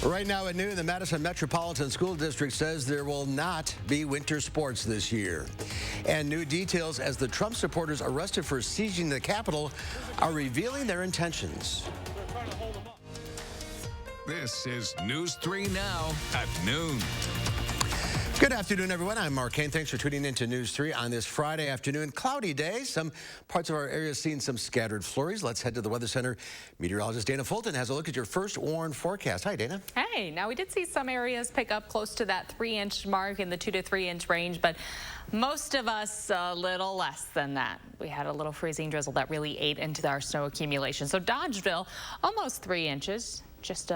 Right now at noon, the Madison Metropolitan School District says there will not be winter sports this year. And new details as the Trump supporters arrested for sieging the Capitol are revealing their intentions. This is News 3 Now at noon. Good afternoon, everyone. I'm Mark Kane. Thanks for tuning in to News 3 on this Friday afternoon. Cloudy day. Some parts of our area seeing some scattered flurries. Let's head to the Weather Center. Meteorologist Dana Fulton has a look at your first warned forecast. Hi, Dana. Hey, now we did see some areas pick up close to that 3-inch mark in the 2 to 3 inch range, but most of us a little less than that. We had a little freezing drizzle that really ate into our snow accumulation. So Dodgeville, almost 3 inches. Just 2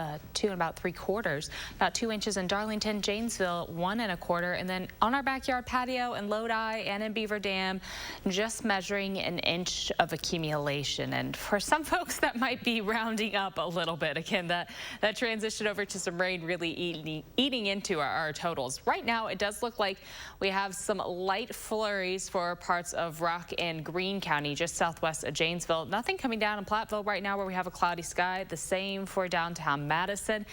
and about 3/4, about 2 inches in Darlington, Janesville 1 1/4, and then on our backyard patio in Lodi and in Beaver Dam, just measuring 1 inch of accumulation. And for some folks, that might be rounding up a little bit. Again, that transition over to some rain really eating into our totals. Right now, it does look like we have some light flurries for parts of Rock and Greene County, just southwest of Janesville. Nothing coming down in Platteville right now where we have a cloudy sky. The same for downtown Madison.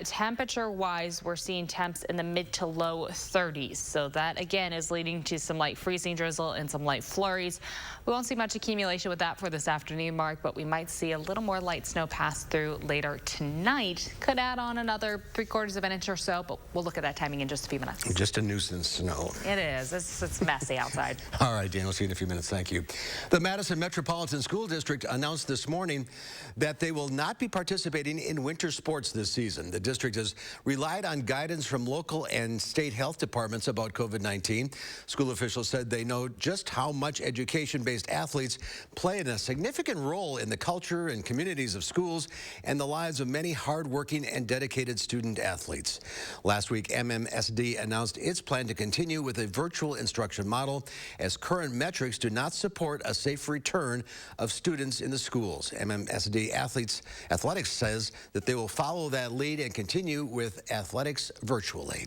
Temperature-wise, we're seeing temps in the mid to low 30s. So that, again, is leading to some light freezing drizzle and some light flurries. We won't see much accumulation with that for this afternoon, Mark, but we might see a little more light snow pass through later tonight. Could add on another 3/4 of an inch or so, but we'll look at that timing in just a few minutes. Just a nuisance snow. It is. It's messy outside. All right, Dan, we'll see you in a few minutes. Thank you. The Madison Metropolitan School District announced this morning that they will not be participating in winter sports this season. The district has relied on guidance from local and state health departments about COVID-19. School officials said they know just how much education-based athletes play a significant role in the culture and communities of schools and the lives of many hardworking and dedicated student athletes. Last week, MMSD announced its plan to continue with a virtual instruction model as current metrics do not support a safe return of students in the schools. MMSD Athletics says that they will follow that lead and continue with athletics virtually.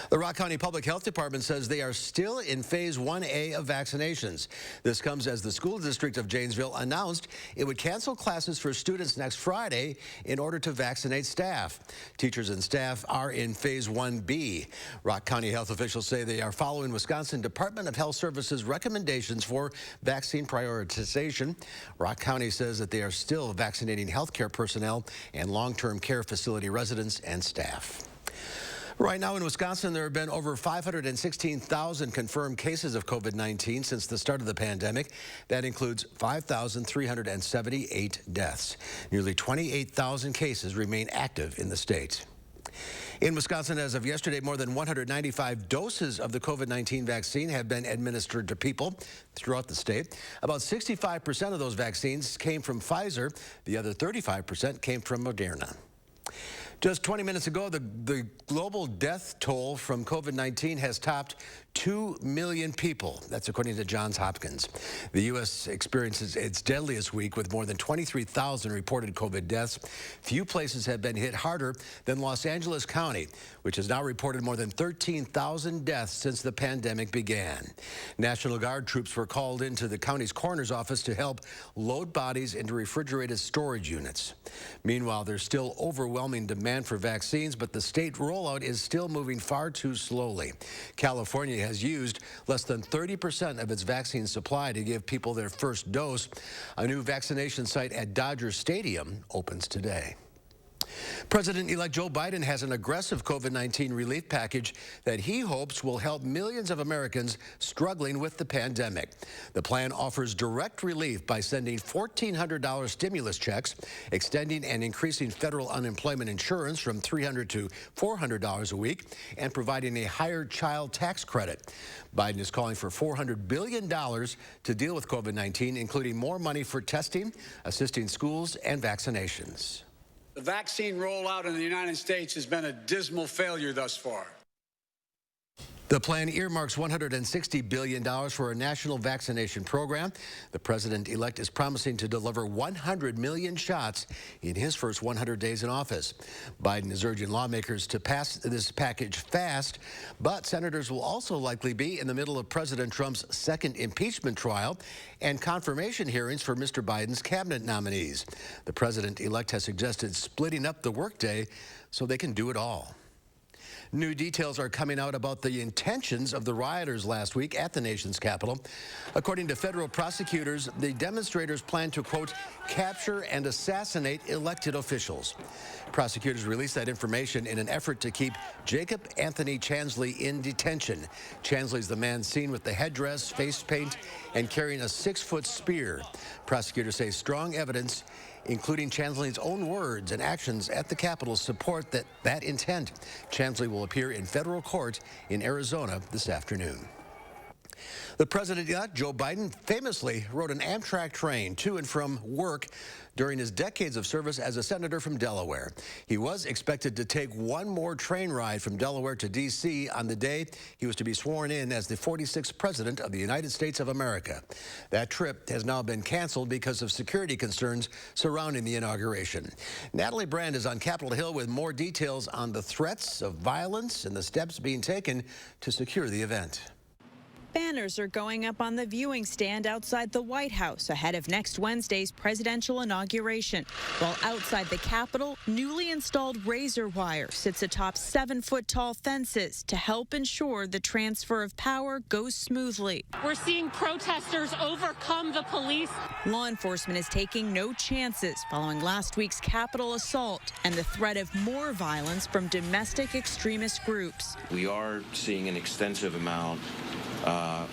The Rock County Public Health Department says they are still in Phase 1A of vaccinations. This comes as the school district of Janesville announced it would cancel classes for students next Friday in order to vaccinate staff. Teachers and staff are in Phase 1B. Rock County health officials say they are following Wisconsin Department of Health Services recommendations for vaccine prioritization. Rock County says that they are still vaccinating healthcare personnel and long-term care facility residents and staff. Right now in Wisconsin, there have been over 516,000 confirmed cases of COVID-19 since the start of the pandemic. That includes 5,378 deaths. Nearly 28,000 cases remain active in the state. In Wisconsin, as of yesterday, more than 195 doses of the COVID-19 vaccine have been administered to people throughout the state. About 65% of those vaccines came from Pfizer. The other 35% came from Moderna. Just 20 minutes ago, the global death toll from COVID-19 has topped 2 million people. That's according to Johns Hopkins. The U.S. experiences its deadliest week with more than 23,000 reported COVID deaths. Few places have been hit harder than Los Angeles County, which has now reported more than 13,000 deaths since the pandemic began. National Guard troops were called into the county's coroner's office to help load bodies into refrigerated storage units. Meanwhile, there's still overwhelming demand for vaccines, but the state rollout is still moving far too slowly. California has used less than 30% of its vaccine supply to give people their first dose. A new vaccination site at Dodger Stadium opens today. President-elect Joe Biden has an aggressive COVID-19 relief package that he hopes will help millions of Americans struggling with the pandemic. The plan offers direct relief by sending $1,400 stimulus checks, extending and increasing federal unemployment insurance from $300 to $400 a week, and providing a higher child tax credit. Biden is calling for $400 billion to deal with COVID-19, including more money for testing, assisting schools, and vaccinations. The vaccine rollout in the United States has been a dismal failure thus far. The plan earmarks $160 billion for a national vaccination program. The president-elect is promising to deliver 100 million shots in his first 100 days in office. Biden is urging lawmakers to pass this package fast, but senators will also likely be in the middle of President Trump's second impeachment trial and confirmation hearings for Mr. Biden's cabinet nominees. The president-elect has suggested splitting up the workday so they can do it all. New details are coming out about the intentions of the rioters last week at the nation's capital. According to federal prosecutors, the demonstrators plan to, quote, capture and assassinate elected officials. Prosecutors released that information in an effort to keep Jacob Anthony Chansley in detention. Chansley's the man seen with the headdress, face paint, and carrying a 6-foot spear. Prosecutors say strong evidence, including Chansley's own words and actions at the Capitol, support that intent. Chansley will appear in federal court in Arizona this afternoon. The president-elect, Joe Biden, famously rode an Amtrak train to and from work during his decades of service as a senator from Delaware. He was expected to take one more train ride from Delaware to D.C. on the day he was to be sworn in as the 46th president of the United States of America. That trip has now been canceled because of security concerns surrounding the inauguration. Natalie Brand is on Capitol Hill with more details on the threats of violence and the steps being taken to secure the event. Banners are going up on the viewing stand outside the White House ahead of next Wednesday's presidential inauguration. While outside the Capitol, newly installed razor wire sits atop 7-foot-tall fences to help ensure the transfer of power goes smoothly. We're seeing protesters overcome the police. Law enforcement is taking no chances following last week's Capitol assault and the threat of more violence from domestic extremist groups. We are seeing an extensive amount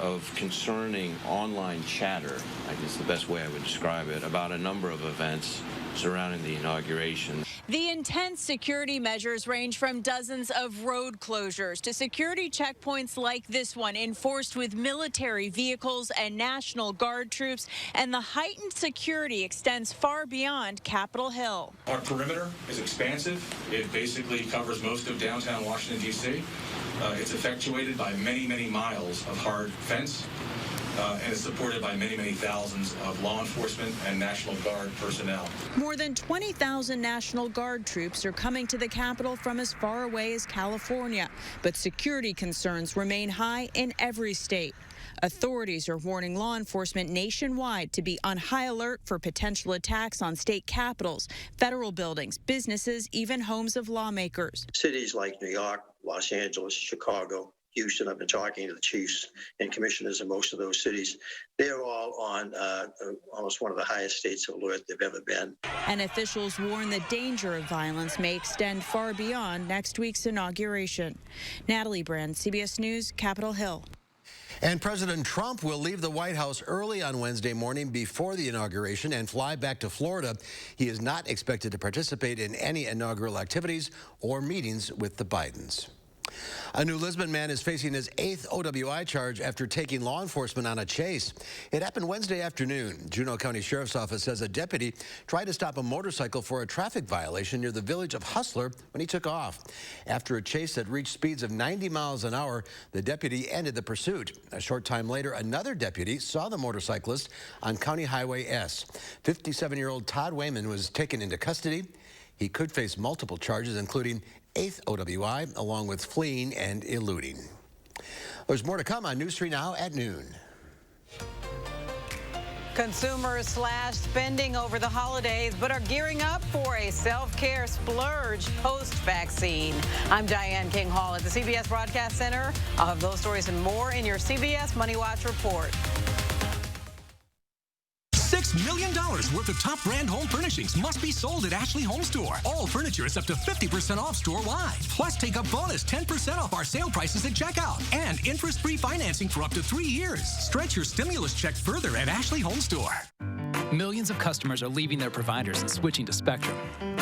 of concerning online chatter, I guess the best way I would describe it, about a number of events surrounding the inauguration. The intense security measures range from dozens of road closures to security checkpoints like this one, enforced with military vehicles and National Guard troops, and the heightened security extends far beyond Capitol Hill. Our perimeter is expansive. It basically covers most of downtown Washington, D.C. It's effectuated by many, many miles of hard fence, and is supported by many, many thousands of law enforcement and National Guard personnel. More than 20,000 National Guard troops are coming to the Capitol from as far away as California, but security concerns remain high in every state. Authorities are warning law enforcement nationwide to be on high alert for potential attacks on state capitals, federal buildings, businesses, even homes of lawmakers. Cities like New York, Los Angeles, Chicago, Houston, I've been talking to the chiefs and commissioners in most of those cities. They're all on almost one of the highest states of alert they've ever been. And officials warn the danger of violence may extend far beyond next week's inauguration. Natalie Brand, CBS News, Capitol Hill. And President Trump will leave the White House early on Wednesday morning before the inauguration and fly back to Florida. He is not expected to participate in any inaugural activities or meetings with the Bidens. A New Lisbon man is facing his 8th OWI charge after taking law enforcement on a chase. It happened Wednesday afternoon. Juneau County Sheriff's Office says a deputy tried to stop a motorcycle for a traffic violation near the village of Hustler when he took off. After a chase that reached speeds of 90 miles an hour, the deputy ended the pursuit. A short time later, another deputy saw the motorcyclist on County Highway S. 57-year-old Todd Wayman was taken into custody. He could face multiple charges, including 8th OWI, along with fleeing and eluding. There's more to come on News 3 Now at noon. Consumers slashed spending over the holidays, but are gearing up for a self-care splurge post-vaccine. I'm Diane King Hall at the CBS Broadcast Center. I'll have those stories and more in your CBS Money Watch report. $6 million worth of top brand home furnishings must be sold at Ashley Home Store. All furniture is up to 50% off store-wide. Plus, take a bonus 10% off our sale prices at checkout and interest-free financing for up to 3 years. Stretch your stimulus check further at Ashley Home Store. Millions of customers are leaving their providers and switching to Spectrum.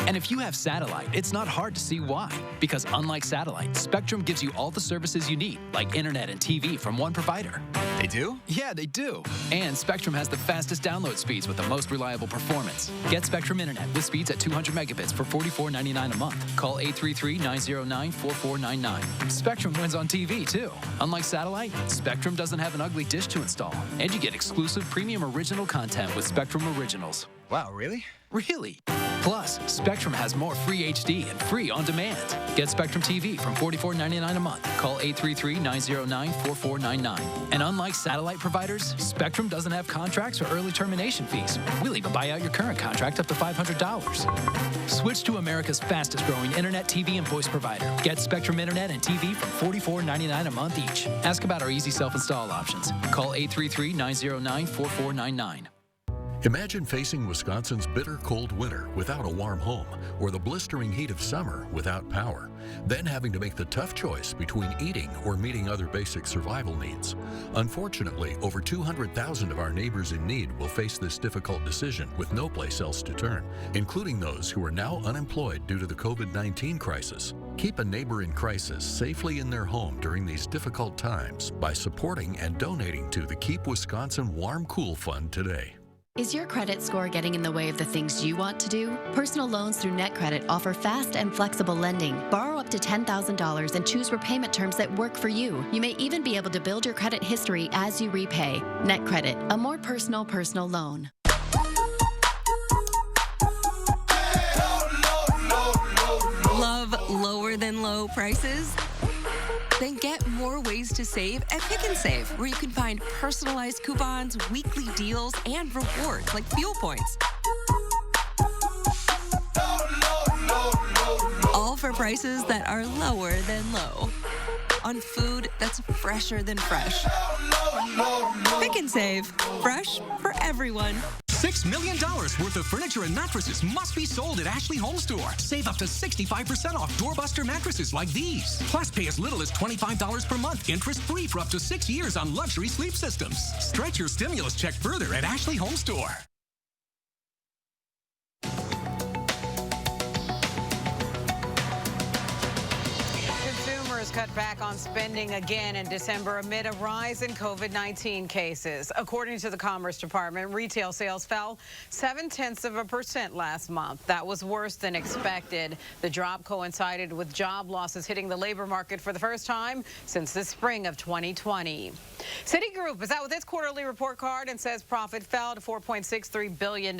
And if you have satellite, it's not hard to see why. Because unlike satellite, Spectrum gives you all the services you need, like internet and TV from one provider. They do? Yeah, they do. And Spectrum has the fastest download speeds with the most reliable performance. Get Spectrum Internet with speeds at 200 megabits for $44.99 a month. Call 833-909-4499. Spectrum wins on TV, too. Unlike satellite, Spectrum doesn't have an ugly dish to install. And you get exclusive premium original content with Spectrum Originals. Wow, really? Really? Plus, Spectrum has more free HD and free on demand. Get Spectrum TV from $44.99 a month. Call 833-909-4499. And unlike satellite providers, Spectrum doesn't have contracts or early termination fees. We'll even buy out your current contract up to $500. Switch to America's fastest growing internet, TV, and voice provider. Get Spectrum Internet and TV from $44.99 a month each. Ask about our easy self-install options. Call 833-909-4499. Imagine facing Wisconsin's bitter cold winter without a warm home, or the blistering heat of summer without power, then having to make the tough choice between eating or meeting other basic survival needs. Unfortunately, over 200,000 of our neighbors in need will face this difficult decision with no place else to turn, including those who are now unemployed due to the COVID-19 crisis. Keep a neighbor in crisis safely in their home during these difficult times by supporting and donating to the Keep Wisconsin Warm Cool Fund today. Is your credit score getting in the way of the things you want to do? Personal loans through NetCredit offer fast and flexible lending. Borrow up to $10,000 and choose repayment terms that work for you. You may even be able to build your credit history as you repay. NetCredit, a more personal loan. Love lower than low prices? Then get more ways to save at Pick and Save, where you can find personalized coupons, weekly deals, and rewards like fuel points. All for prices that are lower than low. On food that's fresher than fresh. Pick and Save. Fresh for everyone. $6 million worth of furniture and mattresses must be sold at Ashley Home Store. Save up to 65% off doorbuster mattresses like these. Plus, pay as little as $25 per month, interest-free for up to 6 years on luxury sleep systems. Stretch your stimulus check further at Ashley Home Store. Cut back on spending again in December amid a rise in COVID-19 cases. According to the Commerce Department, retail sales fell 0.7% last month. That was worse than expected. The drop coincided with job losses hitting the labor market for the first time since the spring of 2020. Citigroup is out with its quarterly report card and says profit fell to $4.63 billion,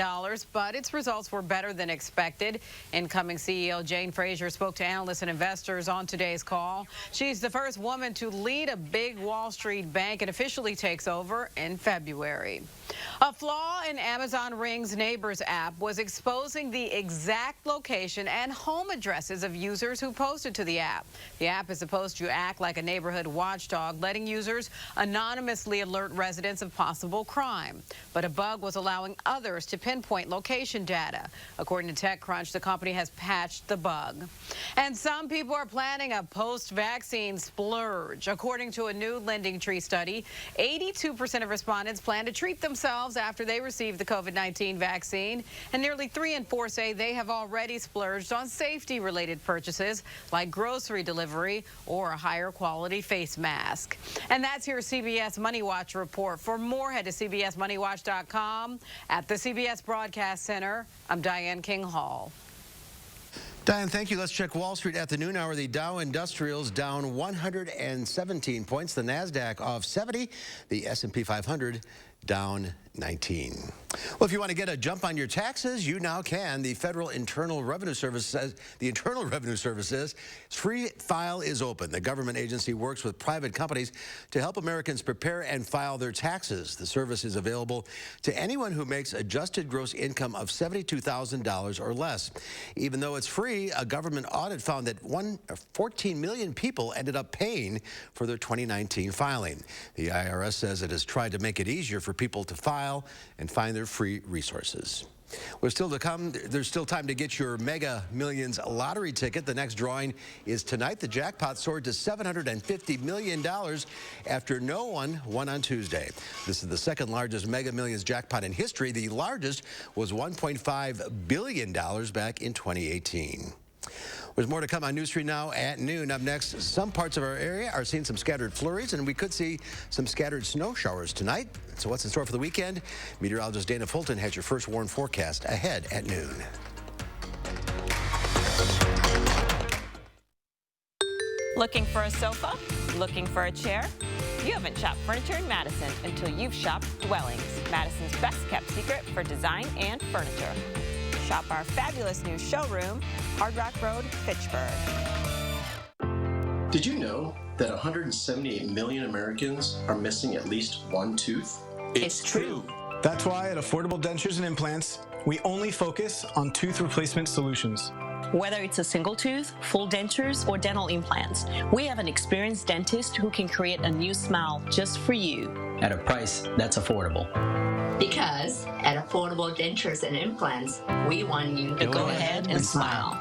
but its results were better than expected. Incoming CEO Jane Fraser spoke to analysts and investors on today's call. She's the first woman to lead a big Wall Street bank and officially takes over in February. A flaw in Amazon Ring's Neighbors app was exposing the exact location and home addresses of users who posted to the app. The app is supposed to act like a neighborhood watchdog, letting users anonymously alert residents of possible crime. But a bug was allowing others to pinpoint location data. According to TechCrunch, the company has patched the bug. And some people are planning a post-vaccine splurge. According to a new LendingTree study, 82% of respondents plan to treat themselves after they receive the COVID-19 vaccine, and nearly 3 in 4 say they have already splurged on safety-related purchases like grocery delivery or a higher quality face mask. And that's your CBS Money Watch report. For more, head to cbsmoneywatch.com. At the CBS Broadcast Center, I'm Diane King Hall. Diane, thank you. Let's check Wall Street at the noon hour. The Dow Industrials down 117 points. The NASDAQ off 70. The S&P 500 down 19. Well, if you want to get a jump on your taxes, you now can. The Federal Internal Revenue Service says free file is open. The government agency works with private companies to help Americans prepare and file their taxes. The service is available to anyone who makes adjusted gross income of $72,000 or less. Even though it's free, a government audit found that 14 million people ended up paying for their 2019 filing. The IRS says it has tried to make it easier for people to file and find their free resources. We're still to come. There's still time to get your Mega Millions lottery ticket. The next drawing is tonight. The jackpot soared to $750 million after no one won on Tuesday. This is the second largest Mega Millions jackpot in history. The largest was $1.5 billion back in 2018. There's more to come on News 3 Now at noon. Up next, some parts of our area are seeing some scattered flurries, and we could see some scattered snow showers tonight. So what's in store for the weekend? Meteorologist Dana Fulton has your first warn forecast ahead at noon. Looking for a sofa? Looking for a chair? You haven't shopped furniture in Madison until you've shopped Dwellings, Madison's best-kept secret for design and furniture. Shop our fabulous new showroom, Hard Rock Road, Fitchburg. Did you know that 178 million Americans are missing at least one tooth? It's true. That's why at Affordable Dentures and Implants, we only focus on tooth replacement solutions. Whether it's a single tooth, full dentures, or dental implants, we have an experienced dentist who can create a new smile just for you. At a price that's affordable. Because at Affordable Dentures and Implants, we want you to go ahead and smile.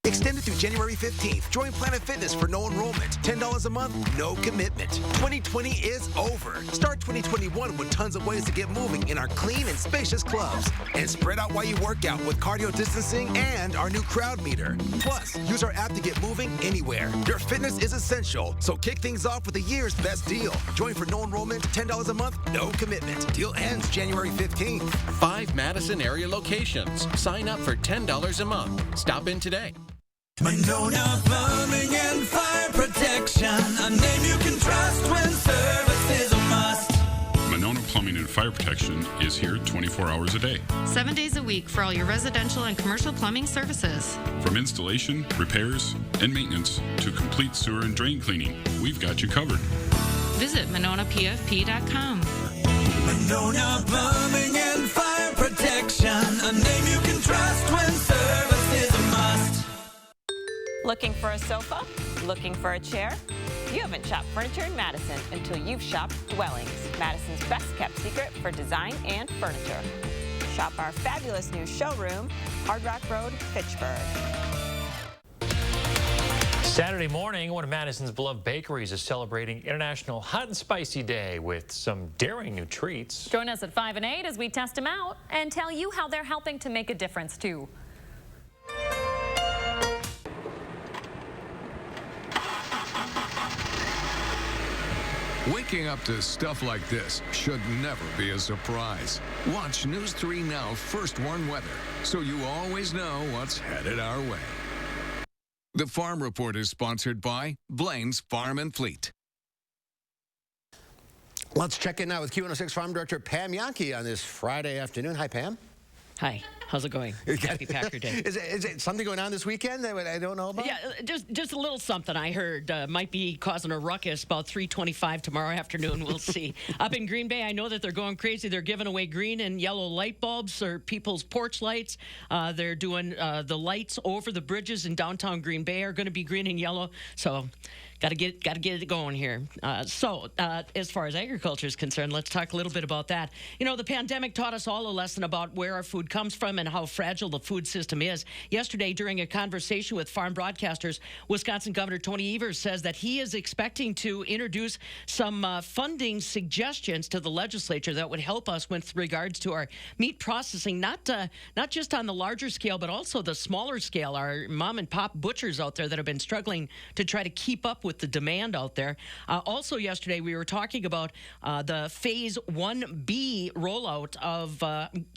Extended through January 15th. Join Planet Fitness for no enrollment. $10 a month, no commitment. 2020 is over. Start 2021 with tons of ways to get moving in our clean and spacious clubs. And spread out while you work out with cardio distancing and our new crowd meter. Plus, use our app to get moving anywhere. Your fitness is essential, so kick things off with the year's best deal. Join for no enrollment, $10 a month, no commitment. Deal ends January 15th. 5 Madison area locations. Sign up for $10 a month. Stop in today. Monona Plumbing and Fire Protection, a name you can trust when service is a must. Monona Plumbing and Fire Protection is here 24 hours a day. 7 days a week for all your residential and commercial plumbing services. From installation, repairs, and maintenance to complete sewer and drain cleaning, we've got you covered. Visit MononaPFP.com. Monona Plumbing and Fire Protection, a name you can trust when service is a must. Looking for a sofa? Looking for a chair? You haven't shopped furniture in Madison until you've shopped Dwellings, Madison's best-kept secret for design and furniture. Shop our fabulous new showroom, Hard Rock Road, Fitchburg. Saturday morning, one of Madison's beloved bakeries is celebrating International Hot and Spicy Day with some daring new treats. Join us at 5 and 8 as we test them out and tell you how they're helping to make a difference, too. Waking up to stuff like this should never be a surprise. Watch News 3 Now First Warn Weather so you always know what's headed our way. The Farm Report is sponsored by Blaine's Farm and Fleet. Let's check in now with Q106 Farm Director Pam Yankee on this Friday afternoon. Hi, Pam. Hi. How's it going? Happy Packer Day. Is it something going on this weekend that I don't know about? Yeah, just a little something I heard might be causing a ruckus about 3:25 tomorrow afternoon. We'll see. Up in Green Bay, I know that they're going crazy. They're giving away green and yellow light bulbs or people's porch lights. They're doing the lights over the bridges in downtown Green Bay are going to be green and yellow. So got to get it going here. As far as agriculture is concerned, let's talk a little bit about that. You know, the pandemic taught us all a lesson about where our food comes from and how fragile the food system is. Yesterday, during a conversation with farm broadcasters, Wisconsin Governor Tony Evers says that he is expecting to introduce some funding suggestions to the legislature that would help us with regards to our meat processing, not just on the larger scale, but also the smaller scale, our mom and pop butchers out there that have been struggling to try to keep up with the demand out there. Also yesterday, we were talking about the Phase 1B rollout of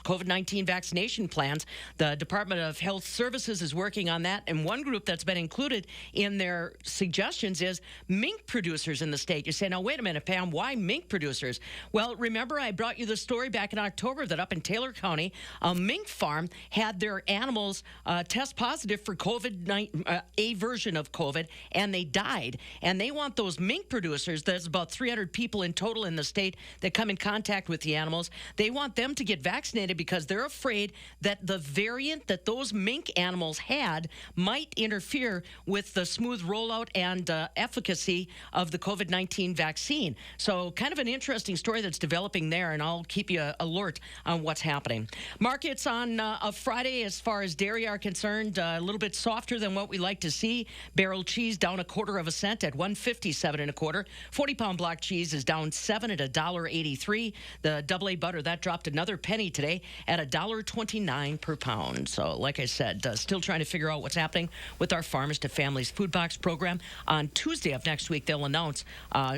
COVID-19 vaccination plans. The Department of Health Services is working on that, and one group that's been included in their suggestions is mink producers in the state. You say, now, wait a minute, Pam, why mink producers? Well, remember I brought you the story back in October that up in Taylor County, a mink farm had their animals test positive for COVID, a version of COVID, and they died. and they want those mink producers, there's about 300 people in total in the state that come in contact with the animals, they want them to get vaccinated because they're afraid that the variant that those mink animals had might interfere with the smooth rollout and efficacy of the COVID-19 vaccine. So kind of an interesting story that's developing there, and I'll keep you alert on what's happening. Markets on a Friday, as far as dairy are concerned, a little bit softer than what we like to see. Barrel cheese down 1/4 cent at $1.57 1/4. 40-pound block cheese is down 7 at $1.83. The AA butter, that dropped another penny today at $1.29 per pound. So like I said, still trying to figure out what's happening with our Farmers to Families Food Box program. On Tuesday of next week, they'll announce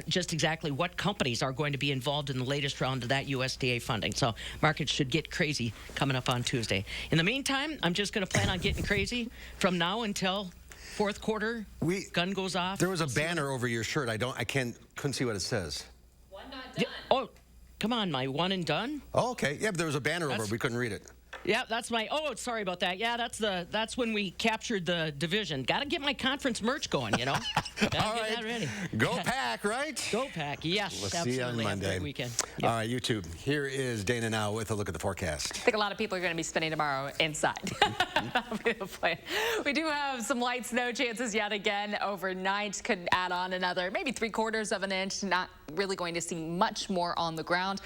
just exactly what companies are going to be involved in the latest round of that USDA funding. So markets should get crazy coming up on Tuesday. In the meantime, I'm just going to plan on getting crazy from now until fourth quarter. Gun goes off. There was a banner over your shirt. Couldn't see what it says. One not done. Oh, come on, my one and done. Oh, okay. Yeah, but there was a banner over it. We couldn't read it. Yeah, that's my. Oh, sorry about that. Yeah, that's when we captured the division. Got to get my conference merch going, you know. Got to get that ready. Go Pack, right? Go Pack. Yes, we'll absolutely. see you on Monday. Weekend. Yep. All right, YouTube. Here is Dana now with a look at the forecast. I think a lot of people are going to be spending tomorrow inside. We do have some light snow chances yet again overnight. Could add on another maybe 3/4 of an inch. Not really going to see much more on the ground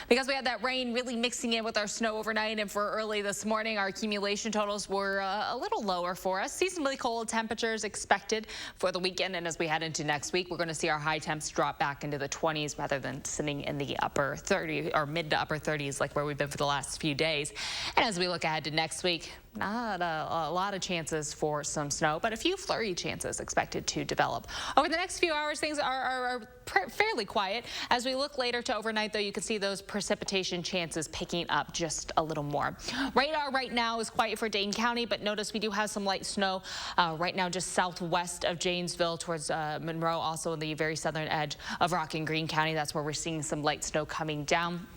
because we had that rain really mixing in with our snow overnight, and for early this morning, our accumulation totals were a little lower for us. Seasonably cold temperatures expected for the weekend, and as we head into next week, we're going to see our high temps drop back into the 20s rather than sitting in the upper 30s or mid to upper 30s like where we've been for the last few days. And as we look ahead to next week, not a lot of chances for some snow, but a few flurry chances expected to develop. Over the next few hours, things are fairly quiet. As we look later to overnight, though, you can see those precipitation chances picking up just a little more. Radar right now is quiet for Dane County, but notice we do have some light snow right now just southwest of Janesville towards Monroe, also in the very southern edge of Rock and Greene County. That's where we're seeing some light snow coming down.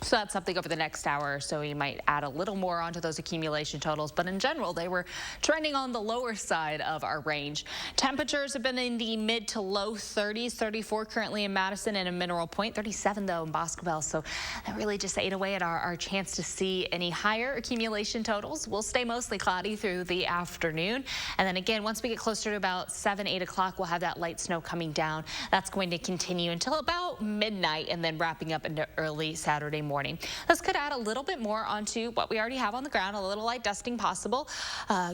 So that's something over the next hour or so. You might add a little more onto those accumulation totals, but in general, they were trending on the lower side of our range. Temperatures have been in the mid to low 30s, 34 currently in Madison and in Mineral Point, 37 though in Boscobel. So that really just ate away at our chance to see any higher accumulation totals. We'll stay mostly cloudy through the afternoon. And then again, once we get closer to about 7, 8 o'clock, we'll have that light snow coming down. That's going to continue until about midnight and then wrapping up into early Saturday morning. This could add a little bit more onto what we already have on the ground, a little light dusting possible.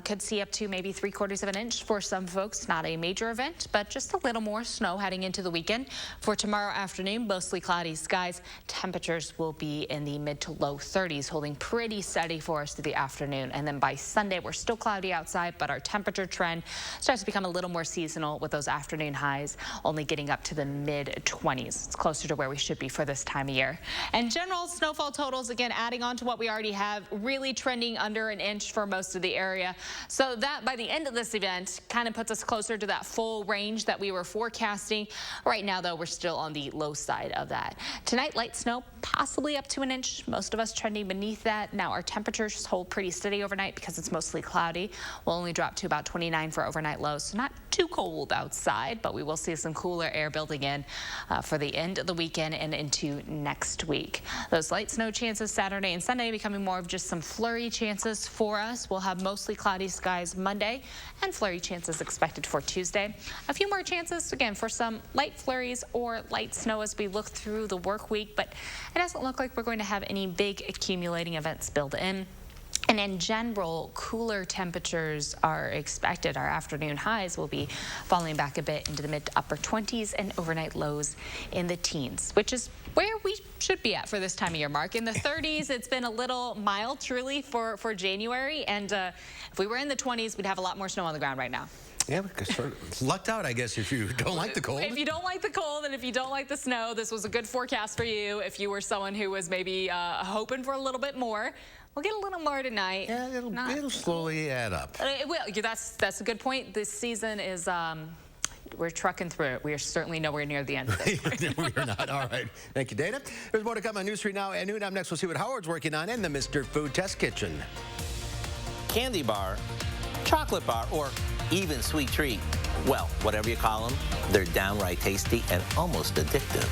Could see up to maybe 3/4 of an inch for some folks. Not a major event, but just a little more snow heading into the weekend. For tomorrow afternoon, mostly cloudy skies. Temperatures will be in the mid to low 30s, holding pretty steady for us through the afternoon. And then by Sunday, we're still cloudy outside, but our temperature trend starts to become a little more seasonal with those afternoon highs only getting up to the mid 20s. It's closer to where we should be for this time of year. And general snowfall totals, again, adding on to what we already have, really trending under an inch for most of the area. So that by the end of this event kind of puts us closer to that full range that we were forecasting. Right now, though, we're still on the low side of that. Tonight, light snow, possibly up to an inch. Most of us trending beneath that. Now, our temperatures hold pretty steady overnight because it's mostly cloudy. We'll only drop to about 29 for overnight lows, so not too cold outside, but we will see some cooler air building in for the end of the weekend and into next week. Those light snow chances Saturday and Sunday becoming more of just some flurry chances for us. We'll have mostly cloudy skies Monday and flurry chances expected for Tuesday. A few more chances, again, for some light flurries or light snow as we look through the work week, but it doesn't look like we're going to have any big accumulating events build in. And in general, cooler temperatures are expected. Our afternoon highs will be falling back a bit into the mid to upper 20s and overnight lows in the teens, which is where we should be at for this time of year, Mark. In the 30s, it's been a little mild, truly, for January. And if we were in the 20s, we'd have a lot more snow on the ground right now. Yeah, because it's lucked out, I guess, if you don't like the cold. If you don't like the cold and if you don't like the snow, this was a good forecast for you. If you were someone who was maybe hoping for a little bit more, we'll get a little more tonight. Yeah, it'll slowly add up. It will. That's a good point. This season is, we're trucking through it. We are certainly nowhere near the end of it. No, we're not. All right. Thank you, Dana. There's more to come on News 3 Now at noon. Up next, we'll see what Howard's working on in the Mr. Food Test Kitchen. Candy bar, chocolate bar, or even sweet treat. Well, whatever you call them, they're downright tasty and almost addictive.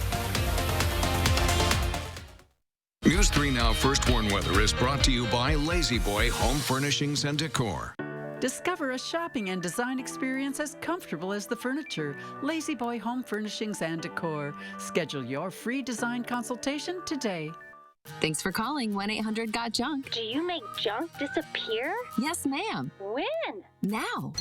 News 3 Now First Warn Weather is brought to you by Lazy Boy Home Furnishings and Decor. Discover a shopping and design experience as comfortable as the furniture. Lazy Boy Home Furnishings and Decor. Schedule your free design consultation today. Thanks for calling 1-800-GOT-JUNK. Do you make junk disappear? Yes, ma'am. When? Now.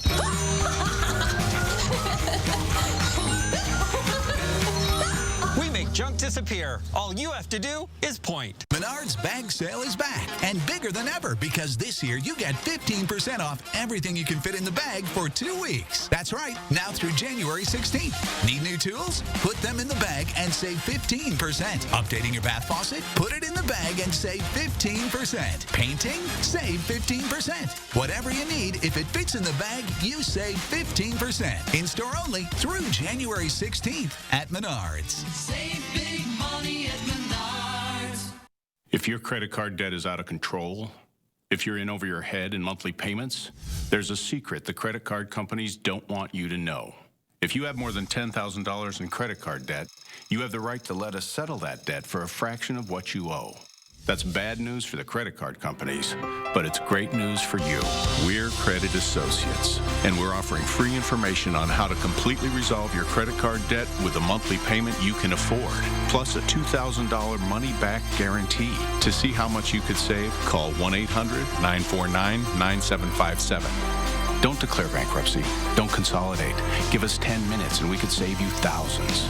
We make junk disappear. All you have to do is point. Menards bag sale is back and bigger than ever because this year you get 15% off everything you can fit in the bag for 2 weeks. That's right, now through January 16th. Need new tools? Put them in the bag and save 15%. Updating your bath faucet? Put it in the bag and save 15%. Painting? Save 15%. Whatever you need, if it fits in the bag, you save 15%. In store only through January 16th at Menards. Save big money at Menards. If your credit card debt is out of control, if you're in over your head in monthly payments, there's a secret the credit card companies don't want you to know. If you have more than $10,000 in credit card debt, you have the right to let us settle that debt for a fraction of what you owe. That's bad news for the credit card companies, but it's great news for you. We're Credit Associates, and we're offering free information on how to completely resolve your credit card debt with a monthly payment you can afford, plus a $2,000 money-back guarantee. To see how much you could save, call 1-800-949-9757. Don't declare bankruptcy. Don't consolidate. Give us 10 minutes and we could save you thousands.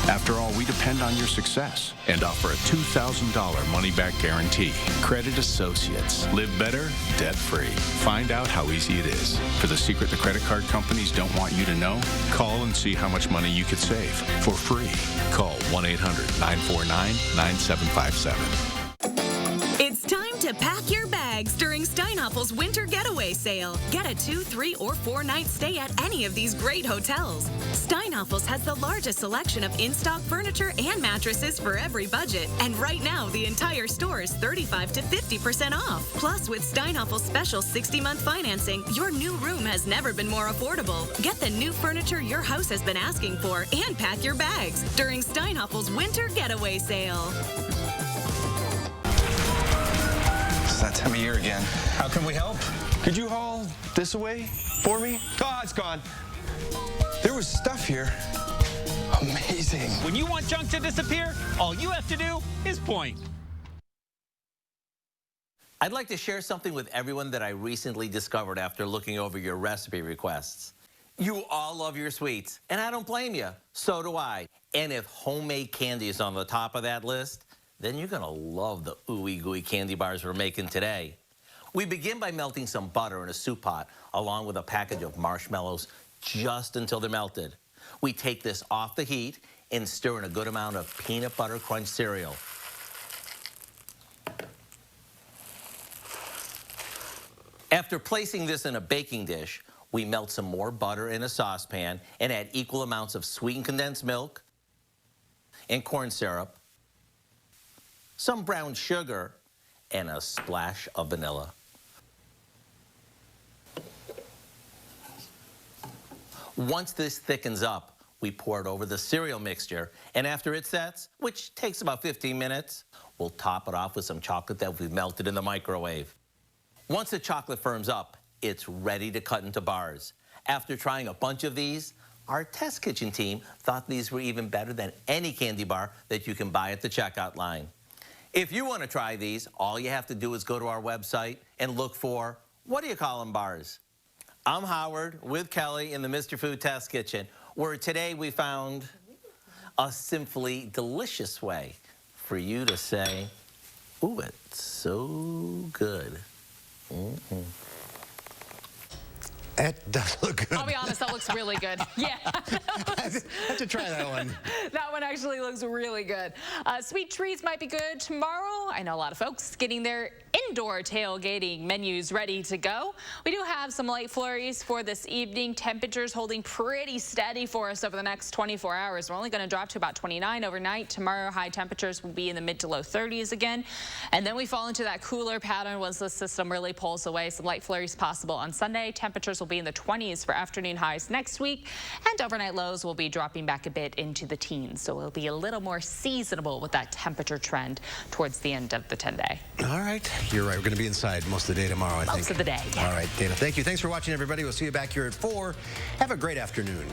After all, we depend on your success and offer a $2,000 money-back guarantee. Credit Associates. Live better, debt-free. Find out how easy it is. For the secret the credit card companies don't want you to know, call and see how much money you could save for free. Call 1-800-949-9757. It's time to pack your bags during Steinhoffel's Winter Getaway Sale. Get a 2, 3, or 4-night stay at any of these great hotels. Steinhoffel's has the largest selection of in-stock furniture and mattresses for every budget. And right now, the entire store is 35 to 50% off. Plus, with Steinhoffel's special 60-month financing, your new room has never been more affordable. Get the new furniture your house has been asking for and pack your bags during Steinhoffel's Winter Getaway Sale. That time of year again. How can we help? Could you haul this away for me? Oh, it's gone. There was stuff here. Amazing. When you want junk to disappear, all you have to do is point. I'd like to share something with everyone that I recently discovered after looking over your recipe requests. You all love your sweets, and I don't blame you. So do I. And if homemade candy is on the top of that list, then you're gonna love the ooey gooey candy bars we're making today. We begin by melting some butter in a soup pot along with a package of marshmallows just until they're melted. We take this off the heat and stir in a good amount of peanut butter crunch cereal. After placing this in a baking dish, we melt some more butter in a saucepan and add equal amounts of sweetened condensed milk and corn syrup, some brown sugar, and a splash of vanilla. Once this thickens up, we pour it over the cereal mixture, and after it sets, which takes about 15 minutes, we'll top it off with some chocolate that we've melted in the microwave. Once the chocolate firms up, it's ready to cut into bars. After trying a bunch of these, our test kitchen team thought these were even better than any candy bar that you can buy at the checkout line. If you want to try these, all you have to do is go to our website and look for, what do you call them, bars? I'm Howard with Kelly in the Mr. Food Test Kitchen, where today we found a simply delicious way for you to say, ooh, it's so good. Mm-hmm. It does look good. I'll be honest, that looks really good. Yeah. I have to try that one. That one actually looks really good. Sweet treats might be good tomorrow. I know a lot of folks getting their indoor tailgating menus ready to go. We do have some light flurries for this evening. Temperatures holding pretty steady for us over the next 24 hours. We're only going to drop to about 29 overnight. Tomorrow, high temperatures will be in the mid to low 30s again. And then we fall into that cooler pattern once the system really pulls away. Some light flurries possible on Sunday. Temperatures will be in the 20s for afternoon highs next week. And overnight lows will be dropping back a bit into the teens. So it'll be a little more seasonable with that temperature trend towards the end of the 10-day. All right. You're right. We're going to be inside most of the day tomorrow, I think. Most of the day, yeah. All right, Dana. Thank you. Thanks for watching, everybody. We'll see you back here at 4. Have a great afternoon.